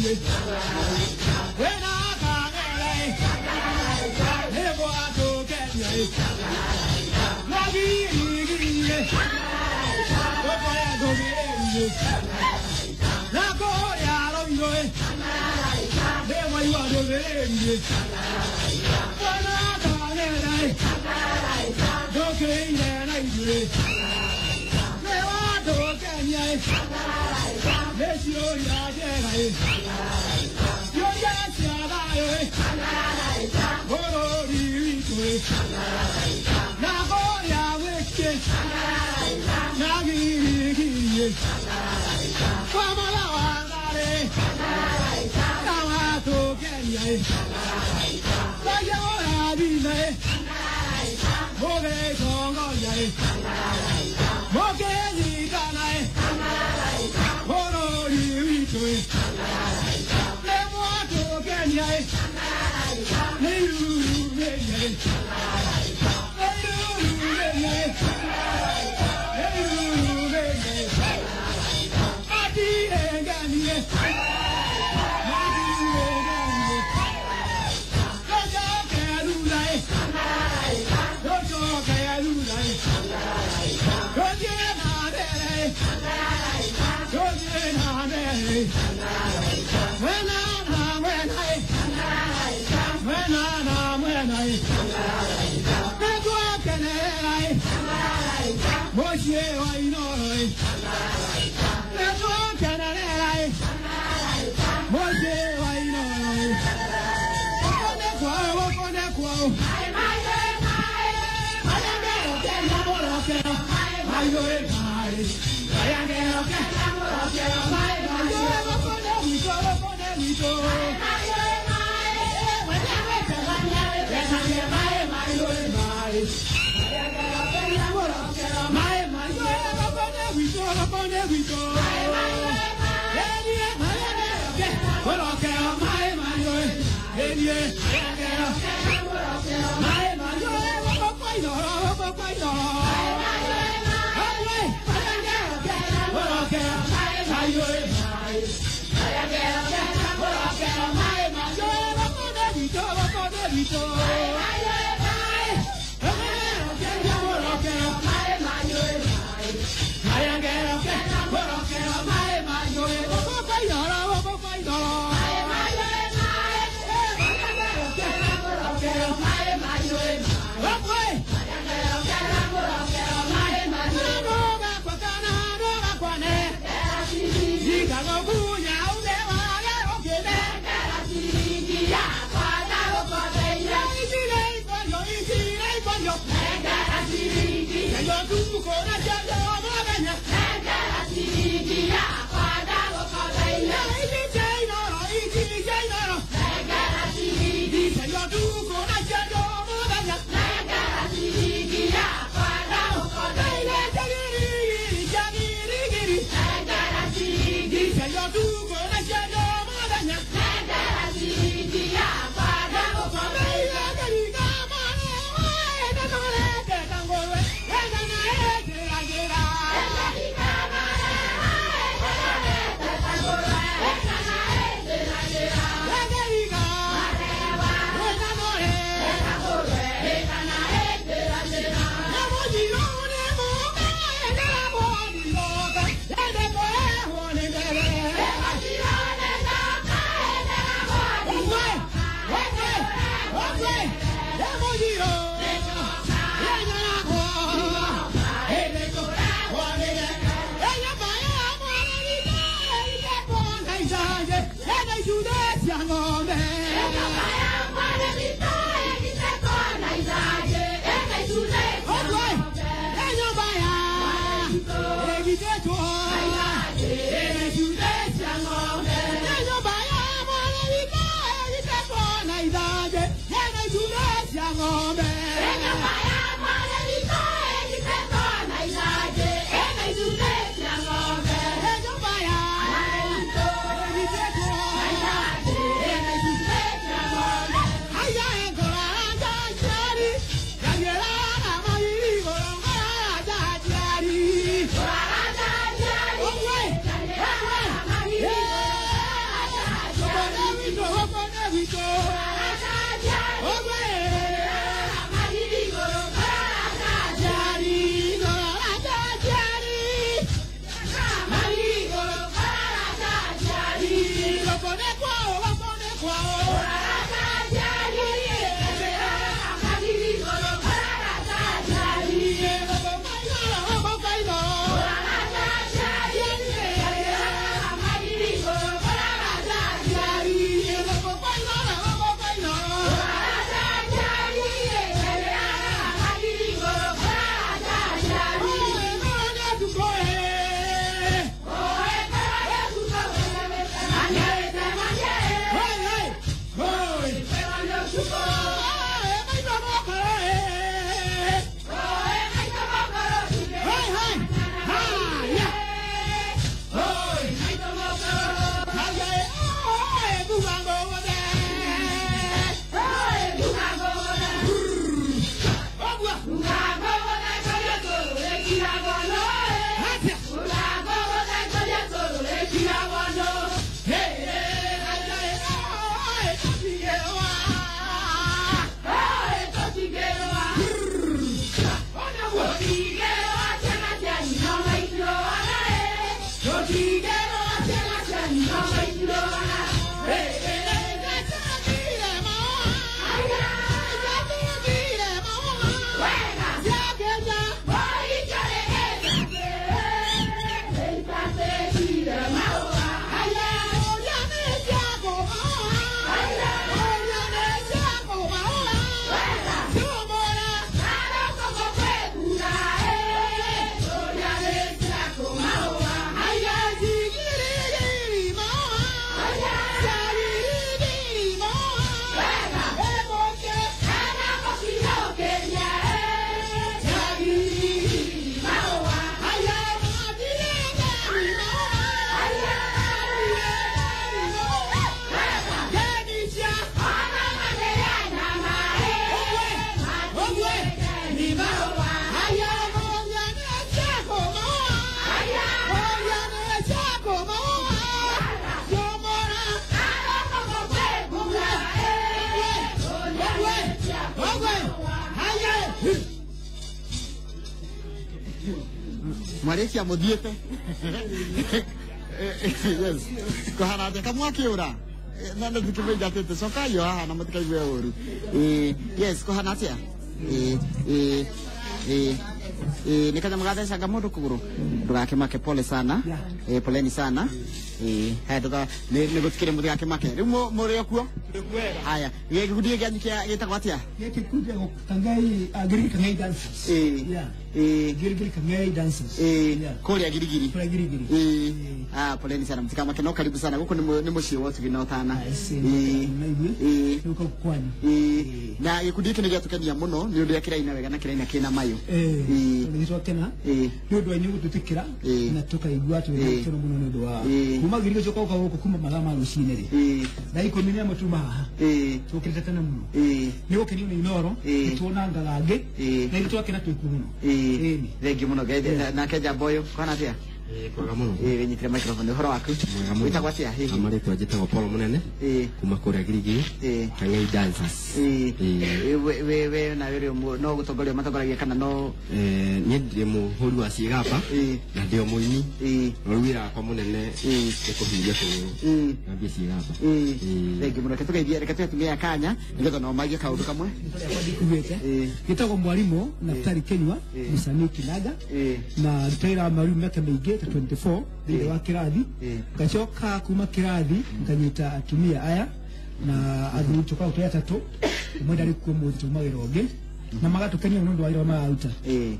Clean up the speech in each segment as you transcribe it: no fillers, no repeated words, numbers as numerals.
when I can't never to get me. Maggie, now go out of your way. Then when you are the baby, when I can't don't get angry. Never to get me. Let's go, you're just now go out with it. Now come along, now I took it. But you're be there. Okay, don't go yet. Okay, you can I. What are you doing? Never took it yet. Mwarĩkia mũthiĩte. Yes. Kohana atĩa kamwakiura. Na ndikimenya atete sokayo haha na mũtikaigue ũru. Yes, kohana atĩa. Nikaja magathesha mũndũ kũgũrũ. Ndugakĩmake pole sana. Poleni sana. Haya toka nĩgũtikĩre mũthigakĩmake. Rĩu mũrĩ okuo? Haya, gĩkundi gĩkĩ gĩtagwo atĩa? Gĩkundi Kangai Girigiri Kangai dancers. Girigiri Kangai dancers. Kũrĩa Girigiri. Kũrĩa Girigiri. Poleni sana mtikamake no karibu sana. Gũkũ nĩ mũciĩ wotu gĩnotana. Nĩuko kwani. Na gĩkundi gĩkĩ nĩgĩatukania mũno nĩ ũndũ kĩraina wega na kĩraina kĩna mayo. Nĩgĩtwakena. Nĩ ũndũ wa nyugu tũtikĩra na tũkaigua twĩna mũno nĩ ũndũ wa kuma Girigiri coka gũkũ kuma mathaa ma rũcinĩ rĩ. Na ikũmi nĩ matuma haha. Tũkĩrĩte tene mũno. Nĩ gũkenio nĩ Inoro, tuona ngarange na nĩtwakena twĩku mũno. Thengi mũno na Kenja Boyo kwana atĩa? Kwega mũno. Nyitire microphone ũhoro waku. Mwega mũno. Wĩtagwo atĩa hihi? Amarĩtwa njĩtagwo Paul Mũnene. Kuma kũrĩa Girigiri. Kangai dancers. We na wĩrĩ no gũtongoria matongoragia kana no niĩ ndĩ mũhũri wa ciĩgamba na ndĩ mũini. No wĩra wakwa mũnene nĩ kũhiria kũgũrũ. Ngambia ciĩgamba. Thengi mũno tũgeithie reke tũtumia kanya nĩgetha no magie kaũndũ kamwe. Gĩtagwo mwarimũ Naftali Kenywa Mũsanii Kinaga na ritaira mari mĩaka mĩingĩ 24 thĩinĩ wa kĩrathi ngacoka kuma kĩrathi nganyita atumia aya na athuri tũkaũ tũrĩa atatũ ũmwe ndarĩ kuo mũthĩ tũmagĩra ũngĩ na magatukania nĩ ũndũ wa wĩra mararuta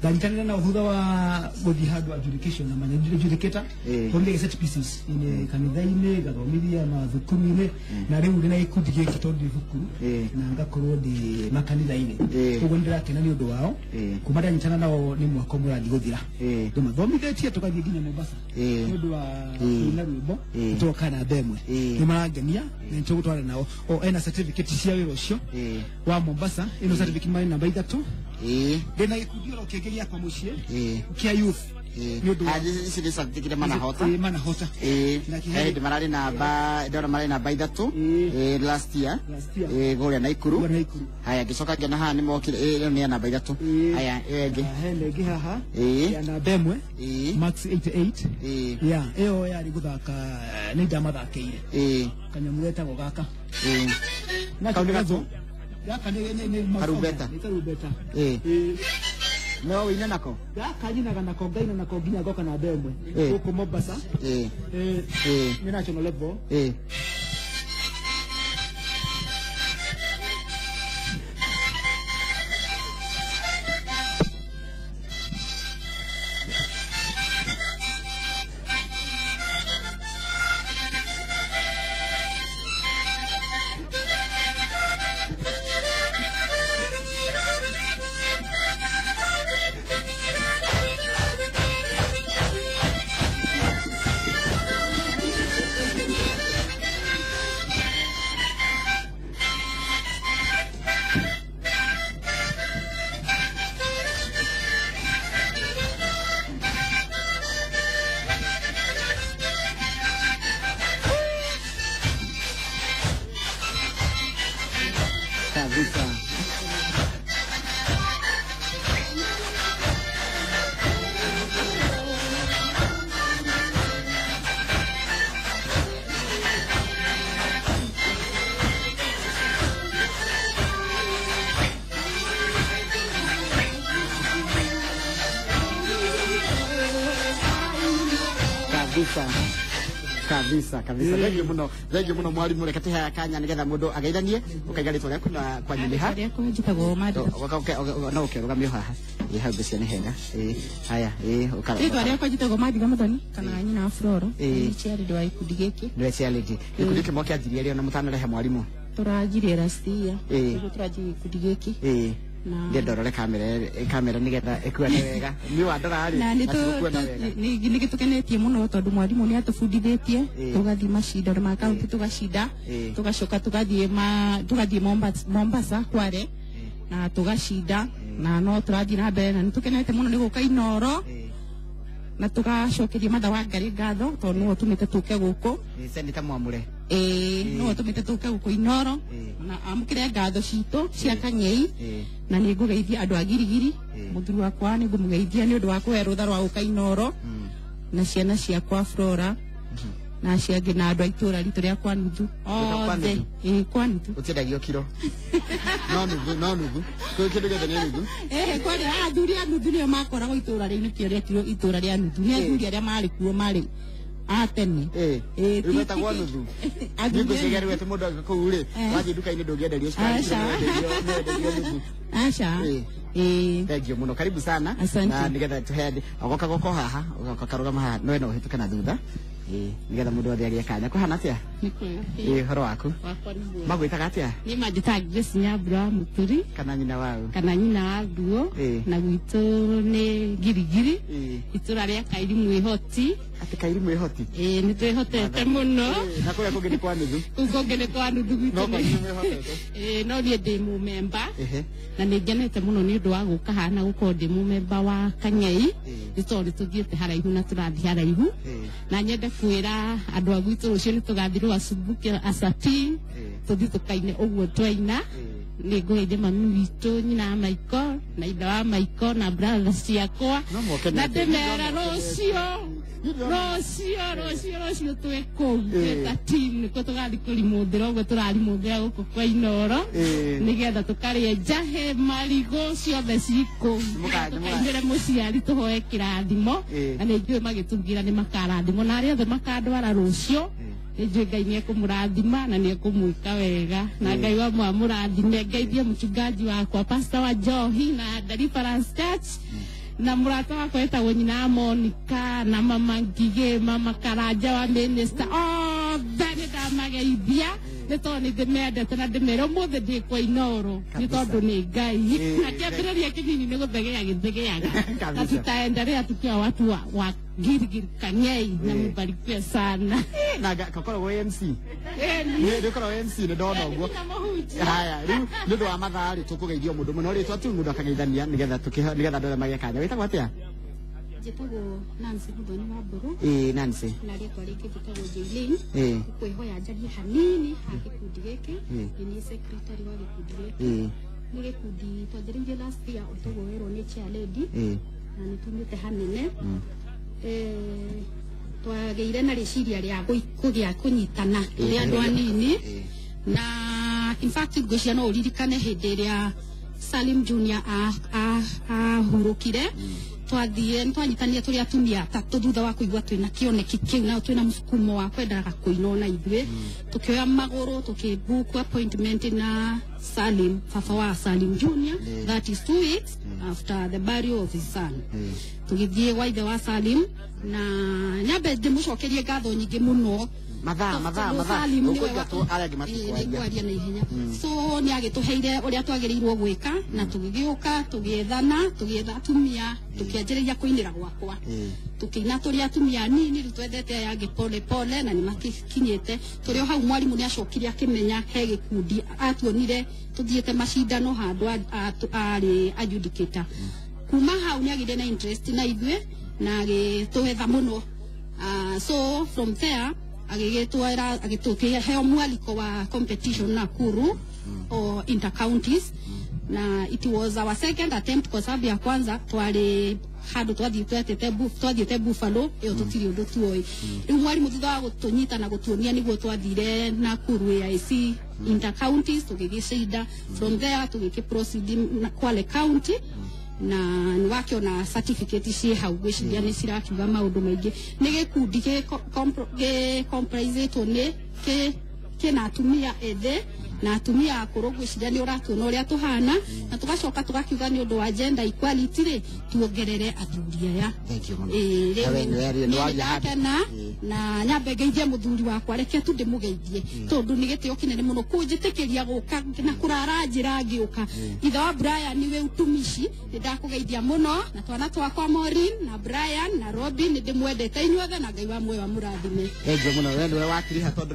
ndanyitanĩra nao thutha wa gũthiĩ handũ adjudication na adjudicator thomithia set pieces kanitha-inĩ ngathomithia mathukuru-inĩ na rĩu ndĩ na gĩkundi gĩkĩ tondũ ndĩ thukuru na ngakorwo ndĩ makanitha-inĩ ũguo nĩndĩrakena nĩ ũndũ wao kuma ndanyitana nao nĩ mwaka ũmwe ũrathiĩ gũthira ndĩmathomithĩtie tũgathiĩ nginya Mombasa nĩ ũndũ wa kũina rwĩmbo tũroka na mbemwe nĩ marangenia na nĩtũgũtwara nao ena certificate cia wĩra ũcio wa Mombasa ĩno certificate marĩ namba 3 ndĩna gĩkundi oro kĩngĩ gĩakwa mũciĩ kĩa youth ici nĩ certificate manahota hĩndĩ mararĩ namba ndĩrona mararĩ namba 3 last year gũrĩa Naikuru haya ngĩcoka ngĩona haha nĩ mokire ĩyo nĩ namba 3 haya ĩyo ĩngĩ hena ĩngĩ haha ya namba 1 max 88 ĩyo yarĩ gũthaka nĩ ndamathakĩire kanyamũ getagwo gaka kaũndũ gatũ gaka nĩ karumbeta no wĩina nako gaka nyinaga nako ngaina nako nginya ngoka na mbemwe gũkũ Mombasa nĩ national level kabisa thengi muno mwarimu reke tuhe kanya nigetha mundu ageithanie ukaiga ritwa rĩaku na kwa nyini ha njĩtagwo Madu no ũkĩrũgamio haha hau mbica nĩ hega haya rĩtwa rĩakwa njĩtagwo Madu Gamuthoni kana nyina wa Flora nĩ chairĩndĩ wa gĩkundi gĩkĩ nĩwe chairĩndĩ gĩkundi kĩmwe kĩanjirie rĩo na mũtanarehe mwarimu tũranjirie last year nĩguo tũranjirie gĩkundi gĩkĩ ndorore kamera nigetha ĩkuane wega nĩ wandora rĩ na nĩ gĩtũkenetie mũno tondũ mwarimu nĩ atũbundithĩtie tũgathiĩ macindano ma kaunti tũgacinda tũgacoka tũgathiĩ Mombasa Kware na tũgacinda na no tũrathiĩ na mbere na nĩ tũkenete mũno nĩ gũka Inoro na tũgacokeria Martha Wangari ngatho tondũ nĩwe ũtũmĩte tũke gũkũ Senator Mwamure no tumite tuke guku Inoro na amukire ngatho citu cia Kang'ei na ni ngugeithia andu a Girigiri muthuri wakwa ni ngumugeithia ni undu wa kuhe rutha rwa guka Inoro na ciana ciakwa Flora na ciangi na andu a itura ritu ria kwa Nuthu othe kwa Nuthu utendagio kiro no nuthu ko kindu githe ni nuthu kwani athuri a Nuthu nio makoragwo itura ria kio ria kiro itura ria Nuthu ni athuri aria mari kuo mari atene rweta kwa nuthu niko cegere wetu mundu akakuu ri wathi duka-ini ndungienderio ndenderio nuthu acha thank you muno karibu sana na nigetha tuhende ogoka goko haha ugakarugama haha no eno hituka na thutha nigetha mundu othe agie kanya kuhana atia horo waku magwitaga atia ni majita Grace Nyambura Muturi kana nyina wao kana nyina wa Nguo na gwitu ni Girigiri itura ria Kairimu ihoti ati Kairimu ihoti ni twihotete muno na kuria kungi ni kwa nuthu kungi ni kwa nuthu gwitu no kwa nuthu ihotete no ni ndi mu member na ningenete muno ni undu wa guka hana guko ndi mu member wa Kang'ei ni tori tuthiete haraihu na turathi haraihu na nyende kwira andu a gwitu rucio ni tugathirwo asubuke asati tuthi tukaine uguo twaina ni ngugeithie mami witu nyina Maiko na ithe wa Maiko na brother ciakwa na ndimera rucio twikuu twita team ko tugathi kurimuthira uguo turarimuthira guku kwa Inoro nigetha tukarie njahe marigo ciothe ciku tukaingire muciari tuhoe kirathimo na ninjui magitugira ni makarathimo na aria othe makandwara rucio ninjui Ngai ni ekumurathima na ni ekumwika wega na Ngai wa mwamurathime ngeithie mchungaji wakwa Pastor wa Njohi na Deliverance Church na murata wakwa etagwo nyina Monica na mama Ngige mama Karanja wa minister thani ndamageithia ni tondu ni ndimendete na ndimera umuthi ndi kwa Inoro ni tondu ni Ngai na kiambiriria kinini ni guthegea githegeaga na tutaendelea tukiwa watu wa Girigiri Kang'ei na mbarikiwe sana na gakoragwo MC ni koragwo MC ni ndona uguo haya riu ni ndu wa mathari tukugeithio mundu muno ritwa tu mundu akageithania nigetha ndore magekanya witagwo atia njitagwo Nancy Muthoni wa Mburu Nancy na rĩtwa rĩngĩ njĩtagwo Jailin kwĩhoya njarie hanini ha gĩkundi gĩkĩ ni secretary wa gĩkundi gĩkĩ ni gĩkundi twanjĩrĩirie last year ũtagwo wĩrwo nĩ chair lady na nĩ tumĩte hanene twagĩire na rĩciria rĩa kũgĩa kũnyitana tũrĩ andũ anini na in fact ngwĩciria no ũririkane hĩndĩ ĩrĩa Salim Junior ahurũkire twathie twanyitania turi atumia tatu thutha wa kuigua twina kioneki kiu na twina musukumo wa kwendaga kuina na ithuĩ tukioya maguru tukibook appointment na Salim baba wa Salim Junior that is 2 weeks after the burial of his son tugithie wa ithe wa Salim na nyambe ndimucokerie ngatho nyingi muno mathaa ukuga tu aragi matikwaria na ihenya so ni agituheire uria twagiriirwo gwika na tugigiuka tugiethana tugietha atumia tukianjiriria kuinira gwakwa tukina turi atumia nini twendete yangi pole pole na ni makinyite turi hau mwarimu ni acokirie akimenya he gikundi atuonire tuthiete macindano handu ari adjudicator kuma hau ni agire na interest na ithuĩ na agituhetha muno so from there agitukia heo mwaliko wa competition Nakuru or intercounties na it was our second attempt kwa sababu ya kwanza twari handu twathiete Buffalo iyo tutiri undu tuoi riu mwarimu thutha wa gutunyita na gutuonia niguo twathire Nakuru AIC intercounties tugigicinda from there tugikiproceed Kwale County na ni wakiona certificate cie hau gwiciria ni cirakiuga maundu maingi ni gikundi comprise to ni kina atumia ethe na atumia akuru gwiciria ni uratuona uria tuhana na tugacoka tugakiuga ni undu wa gender equality ri tuongerere athuri aya na nyambe ngeithie muthuri wakwa reke tu ndimugeithie tondu ni gitio kinene muno kunjitikiria guka na kurara njira ngiuka ithe wa Brian niwe utumishi ndakugeithia muno na twana twakwa Maureen na Brian na Robin ndimwendete inyuothe na Ngai wa muoyo wa murathime muno wendo wakiriha tondu